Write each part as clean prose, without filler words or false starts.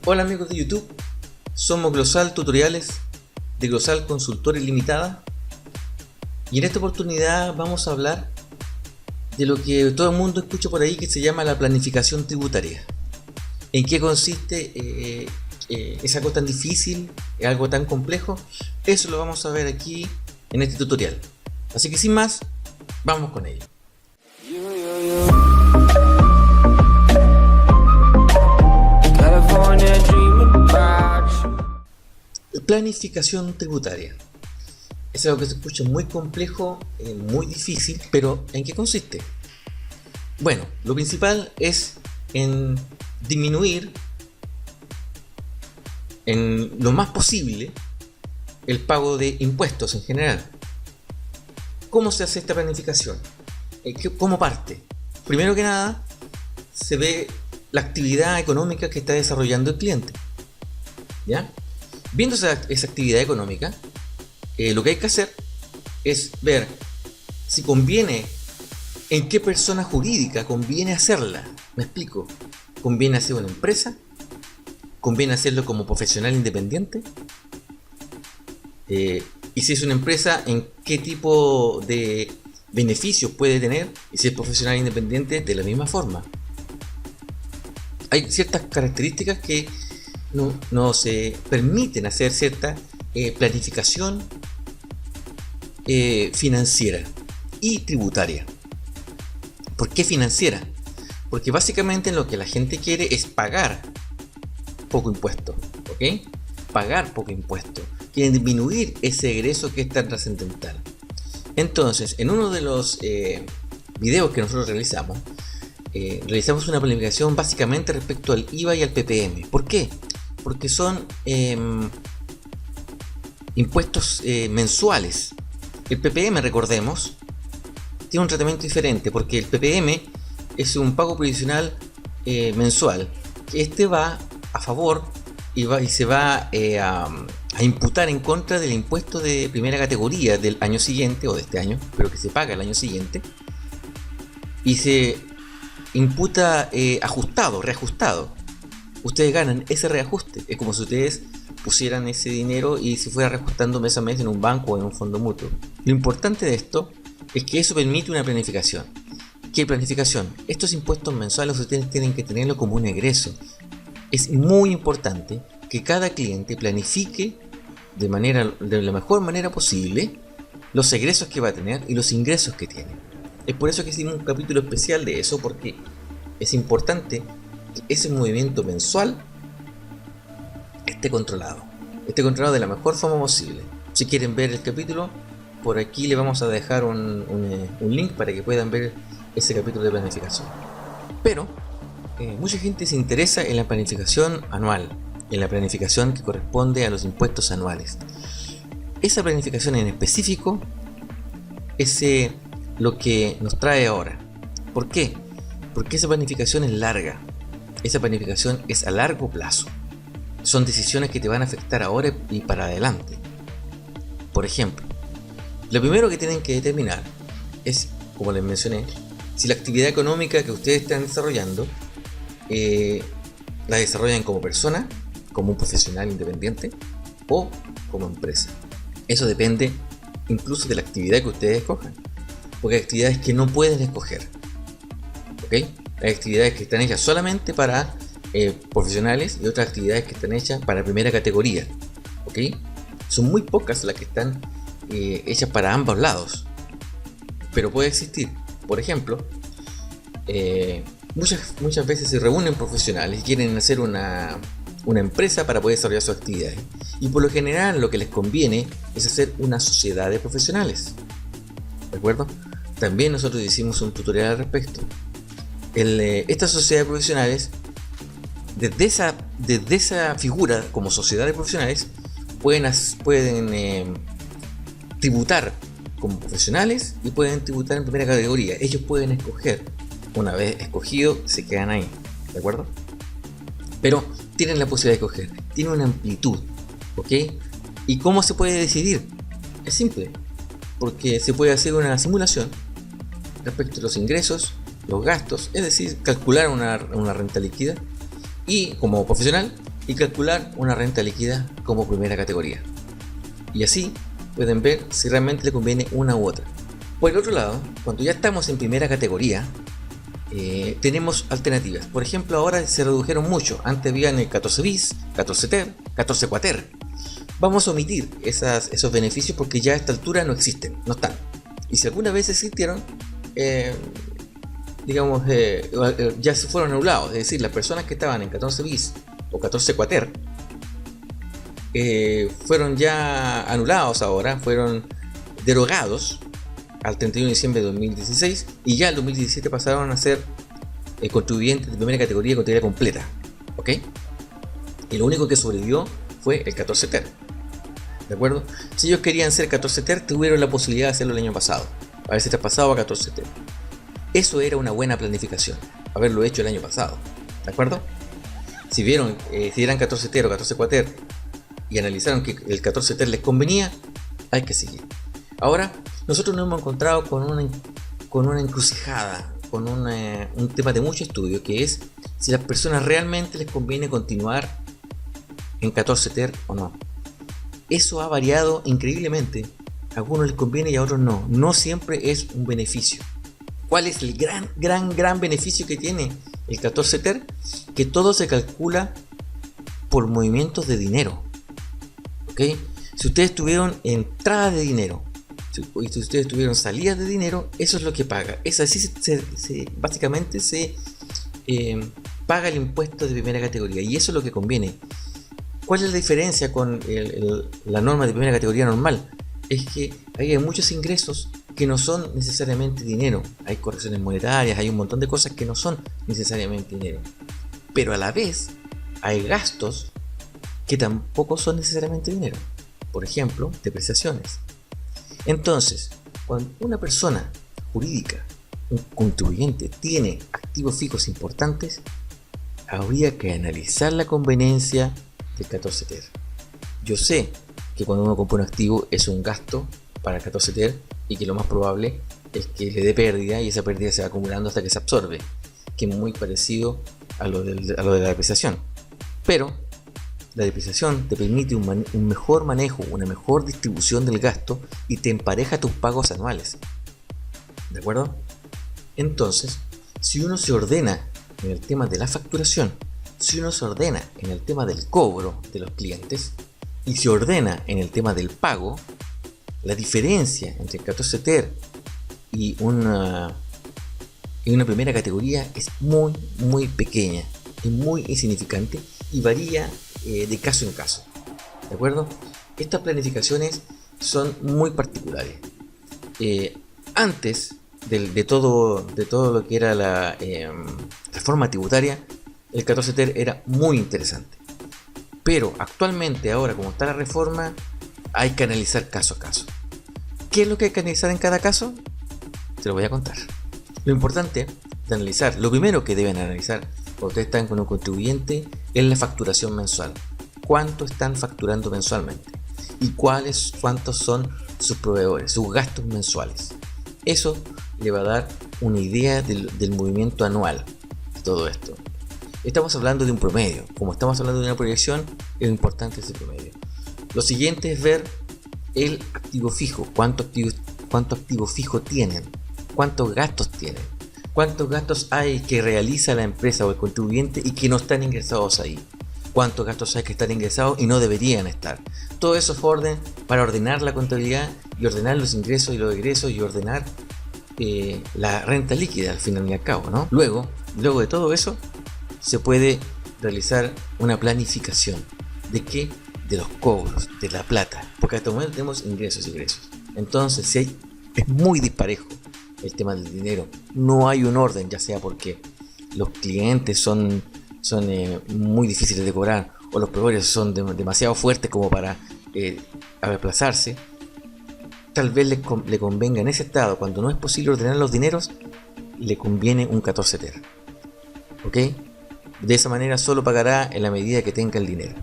Hola amigos de YouTube, somos Glosal Tutoriales de Glosal Consultora Ilimitada y en esta oportunidad vamos a hablar de lo que todo el mundo escucha por ahí que se llama la planificación tributaria. ¿En qué consiste? ¿Es algo tan difícil? ¿Es algo tan complejo? Eso lo vamos a ver aquí en este tutorial. Así que sin más, vamos con ello. Planificación tributaria. Es algo que se escucha muy complejo, muy difícil, pero ¿en qué consiste? Bueno, lo principal es en disminuir en lo más posible el pago de impuestos en general. ¿Cómo se hace esta planificación? ¿Cómo parte? Primero que nada, se ve la actividad económica que está desarrollando el cliente. ¿Ya? Viendo esa actividad económica, lo que hay que hacer es ver si conviene, en qué persona jurídica conviene hacerla. ¿Me explico? ¿Conviene hacer una empresa? ¿Conviene hacerlo como profesional independiente? Y si es una empresa, ¿en qué tipo de beneficios puede tener? Y si es profesional independiente, de la misma forma. Hay ciertas características que no se permiten hacer cierta planificación financiera y tributaria. ¿Por qué financiera? Porque básicamente lo que la gente quiere es pagar poco impuesto, ¿ok? Pagar poco impuesto. Quieren disminuir ese egreso que es tan trascendental. Entonces, en uno de los videos que nosotros realizamos una planificación básicamente respecto al IVA y al PPM. ¿Por qué? Porque son impuestos mensuales. El PPM, recordemos, tiene un tratamiento diferente porque el PPM es un pago provisional mensual. Este va a favor y se va a imputar en contra del impuesto de primera categoría del año siguiente o de este año, pero que se paga el año siguiente, y se imputa ajustado, reajustado. Ustedes ganan ese reajuste. Es como si ustedes pusieran ese dinero y se fuera reajustando mes a mes en un banco o en un fondo mutuo. Lo importante de esto es que eso permite una planificación. ¿Qué planificación? Estos impuestos mensuales ustedes tienen que tenerlo como un egreso. Es muy importante que cada cliente planifique de la mejor manera posible los egresos que va a tener y los ingresos que tiene. Es por eso que hicimos un capítulo especial de eso, porque es importante que ese movimiento mensual esté controlado de la mejor forma posible. Si quieren ver el capítulo, por aquí le vamos a dejar un link para que puedan ver ese capítulo de planificación. Pero mucha gente se interesa en la planificación anual, en la planificación que corresponde a los impuestos anuales. Esa planificación en específico es lo que nos trae ahora. ¿Por qué? Porque esa planificación es larga. Esa planificación es a largo plazo. Son decisiones que te van a afectar ahora y para adelante. Por ejemplo, lo primero que tienen que determinar es, como les mencioné, si la actividad económica que ustedes están desarrollando la desarrollan como persona, como un profesional independiente o como empresa. Eso depende incluso de la actividad que ustedes escojan, porque hay actividades que no pueden escoger, ¿ok? Hay actividades que están hechas solamente para profesionales y otras actividades que están hechas para primera categoría, ¿ok? Son muy pocas las que están hechas para ambos lados, pero puede existir. Por ejemplo, muchas veces se reúnen profesionales y quieren hacer una empresa para poder desarrollar sus actividades, y por lo general lo que les conviene es hacer una sociedad de profesionales, ¿de acuerdo? También nosotros hicimos un tutorial al respecto. Estas sociedades profesionales, desde esa figura como sociedad de profesionales, pueden tributar como profesionales y pueden tributar en primera categoría. Ellos pueden escoger. Una vez escogido, se quedan ahí, ¿de acuerdo? Pero tienen la posibilidad de escoger. Tienen una amplitud, ¿ok? ¿Y cómo se puede decidir? Es simple, porque se puede hacer una simulación respecto a los ingresos, los gastos, es decir, calcular una renta líquida, y como profesional y calcular una renta líquida como primera categoría. Y así pueden ver si realmente le conviene una u otra. Por el otro lado, cuando ya estamos en primera categoría, tenemos alternativas. Por ejemplo, ahora se redujeron mucho. Antes habían el 14 bis, 14 ter, 14 quater. Vamos a omitir esos beneficios porque ya a esta altura no existen, no están. Y si alguna vez existieron, ya se fueron anulados. Es decir, las personas que estaban en 14 bis o 14 quater fueron ya anulados ahora, fueron derogados al 31 de diciembre de 2016 y ya en 2017 pasaron a ser contribuyentes de primera categoría completa, ¿ok? Y lo único que sobrevivió fue el 14 ter, ¿de acuerdo? Si ellos querían ser 14 ter, tuvieron la posibilidad de hacerlo el año pasado, haberse traspasado a 14 ter. Eso era una buena planificación, haberlo hecho el año pasado, ¿de acuerdo? Si vieron, si eran 14 ter o 14 quater y analizaron que el 14 ter les convenía, hay que seguir. Ahora, nosotros nos hemos encontrado con una encrucijada, con un tema de mucho estudio, que es si a las personas realmente les conviene continuar en 14 ter o no. Eso ha variado increíblemente. A algunos les conviene y a otros no. No siempre es un beneficio. ¿Cuál es el gran beneficio que tiene el 14 ter? Que todo se calcula por movimientos de dinero. ¿Ok? Si ustedes tuvieron entrada de dinero y si ustedes tuvieron salidas de dinero, eso es lo que paga. Es así, básicamente se paga el impuesto de primera categoría, y eso es lo que conviene. ¿Cuál es la diferencia con la norma de primera categoría normal? Es que hay muchos ingresos que no son necesariamente dinero. Hay correcciones monetarias, hay un montón de cosas que no son necesariamente dinero. Pero a la vez hay gastos que tampoco son necesariamente dinero. Por ejemplo, depreciaciones. Entonces, cuando una persona jurídica, un contribuyente, tiene activos fijos importantes, habría que analizar la conveniencia del 14 ter. Yo sé que cuando uno compra un activo es un gasto para el 14 ter y que lo más probable es que le dé pérdida y esa pérdida se va acumulando hasta que se absorbe, que es muy parecido a lo de la depreciación. Pero la depreciación te permite un mejor manejo, una mejor distribución del gasto y te empareja tus pagos anuales. ¿De acuerdo? Entonces, si uno se ordena en el tema de la facturación, si uno se ordena en el tema del cobro de los clientes y se ordena en el tema del pago, la diferencia entre el 14 ter y una primera categoría es muy pequeña, es muy insignificante y varía de caso en caso. ¿De acuerdo? Estas planificaciones son muy particulares. Antes de todo lo que era la reforma tributaria, el 14 ter era muy interesante. Pero actualmente, ahora como está la reforma, hay que analizar caso a caso. ¿Qué es lo que hay que analizar en cada caso? Te lo voy a contar. Lo importante de analizar, lo primero que deben analizar cuando ustedes están con un contribuyente, es la facturación mensual. ¿Cuánto están facturando mensualmente? ¿Y cuántos son sus proveedores, sus gastos mensuales? Eso le va a dar una idea del movimiento anual de todo esto. Estamos hablando de un promedio. Como estamos hablando de una proyección, es importante ese promedio. Lo siguiente es ver el activo fijo. ¿Cuánto activo fijo tienen? ¿Cuántos gastos tienen? ¿Cuántos gastos hay que realiza la empresa o el contribuyente y que no están ingresados ahí? ¿Cuántos gastos hay que están ingresados y no deberían estar? Todo eso es orden para ordenar la contabilidad y ordenar los ingresos y los egresos y ordenar la renta líquida al final y al cabo, ¿no? Luego de todo eso, se puede realizar una planificación. ¿De qué? De los cobros, de la plata. Porque hasta el momento tenemos ingresos y egresos. Entonces, es muy disparejo el tema del dinero. No hay un orden, ya sea porque los clientes son muy difíciles de cobrar o los proveedores son demasiado fuertes como para aplazarse. Tal vez le convenga en ese estado, cuando no es posible ordenar los dineros, le conviene un 14 ter. ¿Ok? De esa manera solo pagará en la medida que tenga el dinero.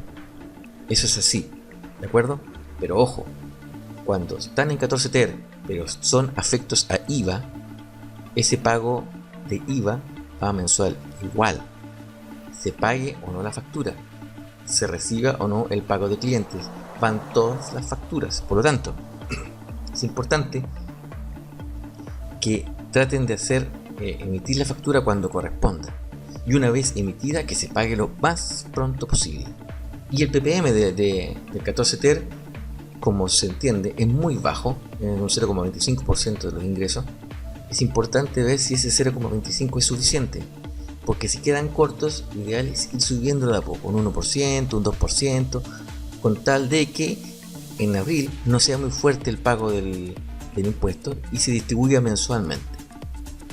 Eso es así, ¿de acuerdo? Pero ojo, cuando están en 14 ter, pero son afectos a IVA, ese pago de IVA va mensual igual, se pague o no la factura. se reciba o no el pago de clientes. Van todas las facturas. Por lo tanto, es importante que traten de emitir la factura cuando corresponda. Y una vez emitida, que se pague lo más pronto posible. Y el ppm del 14 TER, como se entiende, es muy bajo, en un 0,25% de los ingresos. Es importante ver si ese 0,25 es suficiente, porque si quedan cortos, lo ideal es ir subiendo de a poco, un 1%, un 2%, con tal de que en abril no sea muy fuerte el pago del impuesto y se distribuya mensualmente.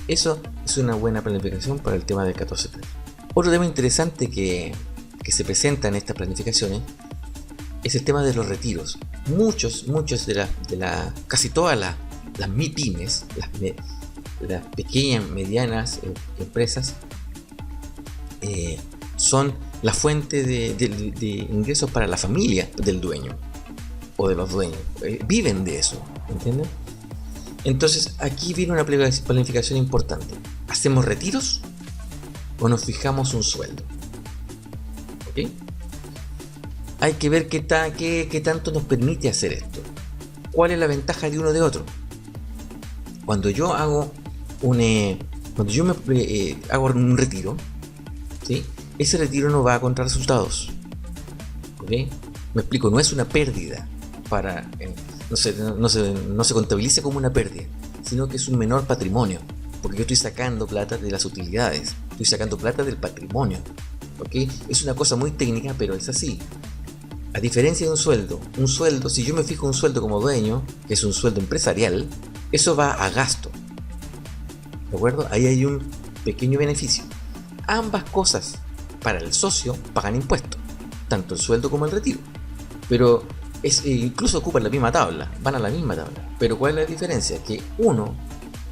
Eso es una buena planificación para el tema del 14 TER. Otro tema interesante que se presenta en estas planificaciones es el tema de los retiros. Muchos casi todas las MIPYMES, las pequeñas, medianas empresas, son la fuente de ingresos para la familia del dueño o de los dueños. Viven de eso, ¿entienden? Entonces aquí viene una planificación importante. ¿Hacemos retiros o nos fijamos un sueldo? ¿Ok? Hay que ver qué tanto nos permite hacer esto. ¿Cuál es la ventaja de uno de otro? Cuando yo hago hago un retiro, ¿sí? Ese retiro no va contra resultados. ¿Ok? Me explico, no es una pérdida para... no se contabiliza como una pérdida, sino que es un menor patrimonio, porque yo estoy sacando plata de las utilidades, estoy sacando plata del patrimonio. ¿Ok? Es una cosa muy técnica, pero es así. A diferencia de un sueldo, si yo me fijo un sueldo como dueño, que es un sueldo empresarial, eso va a gasto. ¿De acuerdo? Ahí hay un pequeño beneficio. Ambas cosas para el socio pagan impuestos, tanto el sueldo como el retiro. Pero incluso ocupan la misma tabla, van a la misma tabla. Pero ¿cuál es la diferencia? Que uno,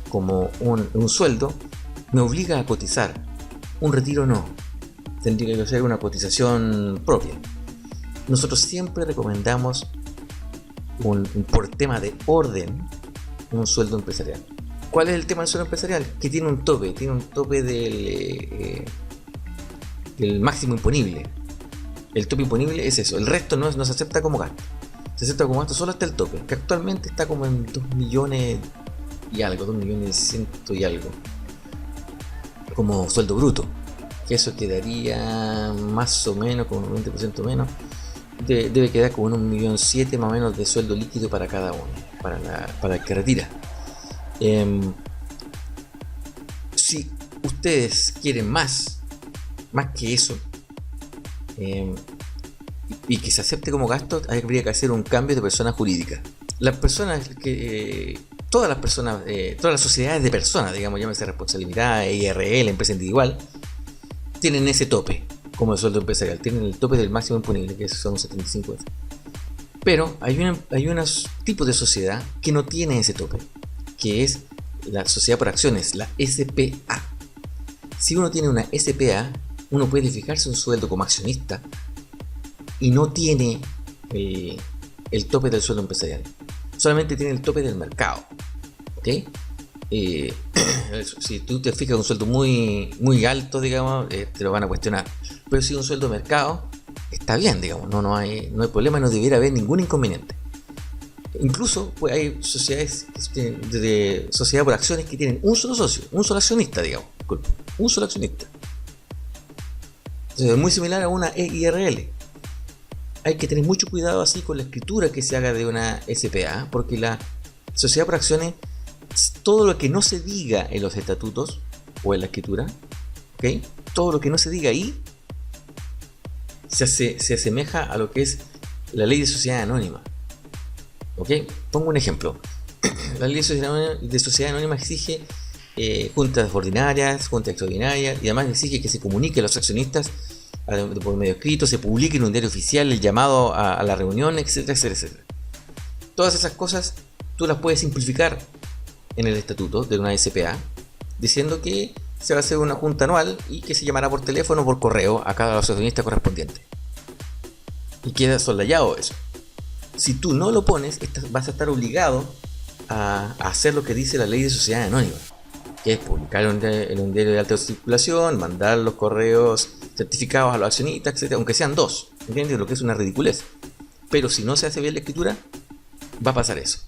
como un sueldo, me obliga a cotizar. Un retiro no. Tendría que ser una cotización propia. Nosotros siempre recomendamos, por tema de orden, un sueldo empresarial. ¿Cuál es el tema del sueldo empresarial? Que tiene un tope del máximo imponible. El tope imponible es eso, el resto no se acepta como gasto. Se acepta como gasto solo hasta el tope, que actualmente está como en 2 millones y algo, 2.100.000 y algo, como sueldo bruto. Que eso quedaría más o menos, como un 20% menos. Debe quedar como en 1.700.000 más o menos de sueldo líquido para cada uno, para el que retira. Si ustedes quieren más que eso, y que se acepte como gasto, habría que hacer un cambio de persona jurídica. Todas las sociedades de personas, digamos, llámese responsabilidad, IRL, empresa individual, tienen ese tope como el sueldo empresarial, tienen el tope del máximo imponible, que son 75 veces. Pero hay unos tipos de sociedad que no tienen ese tope, que es la sociedad por acciones, la SPA. Si uno tiene una SPA, uno puede fijarse un sueldo como accionista y no tiene el tope del sueldo empresarial, solamente tiene el tope del mercado. ¿Ok? Si tú te fijas un sueldo muy, muy alto, digamos, te lo van a cuestionar. Pero si un sueldo de mercado, está bien, digamos, no hay problema, no debiera haber ningún inconveniente. Incluso pues, hay sociedades de sociedad por acciones que tienen un solo socio, un solo accionista, digamos, un solo accionista. Entonces, es muy similar a una EIRL. Hay que tener mucho cuidado así con la escritura que se haga de una SPA, porque la sociedad por acciones, todo lo que no se diga en los estatutos o en la escritura, ¿okay? Todo lo que no se diga ahí se asemeja a lo que es la ley de sociedad anónima. ¿Ok? Pongo un ejemplo. La ley de sociedad anónima exige juntas ordinarias, juntas extraordinarias, y además exige que se comunique a los accionistas por medio escrito, se publique en un diario oficial el llamado a la reunión, etcétera, etcétera, etcétera. Todas esas cosas tú las puedes simplificar en el estatuto de una SPA, diciendo que se va a hacer una junta anual y que se llamará por teléfono o por correo a cada accionista correspondiente. Y queda solayado eso. Si tú no lo pones, vas a estar obligado a hacer lo que dice la ley de sociedad anónima, que es publicar en un diario de alta circulación, mandar los correos certificados a los accionistas, etc., aunque sean 2. ¿Entiendes? Lo que es una ridiculez. Pero si no se hace bien la escritura, va a pasar eso.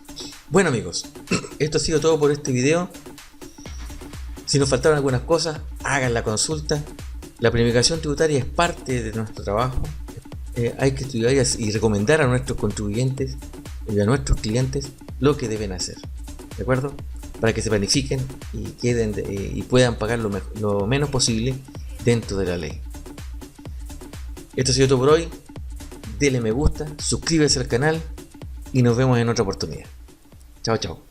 Bueno amigos, esto ha sido todo por este video. Si nos faltaron algunas cosas, hagan la consulta. La planificación tributaria es parte de nuestro trabajo. Hay que estudiar y recomendar a nuestros contribuyentes y a nuestros clientes lo que deben hacer, ¿de acuerdo? Para que se planifiquen y queden y puedan pagar lo menos posible dentro de la ley. Esto ha sido todo por hoy. Denle me gusta, suscríbase al canal y nos vemos en otra oportunidad. Chao, chao.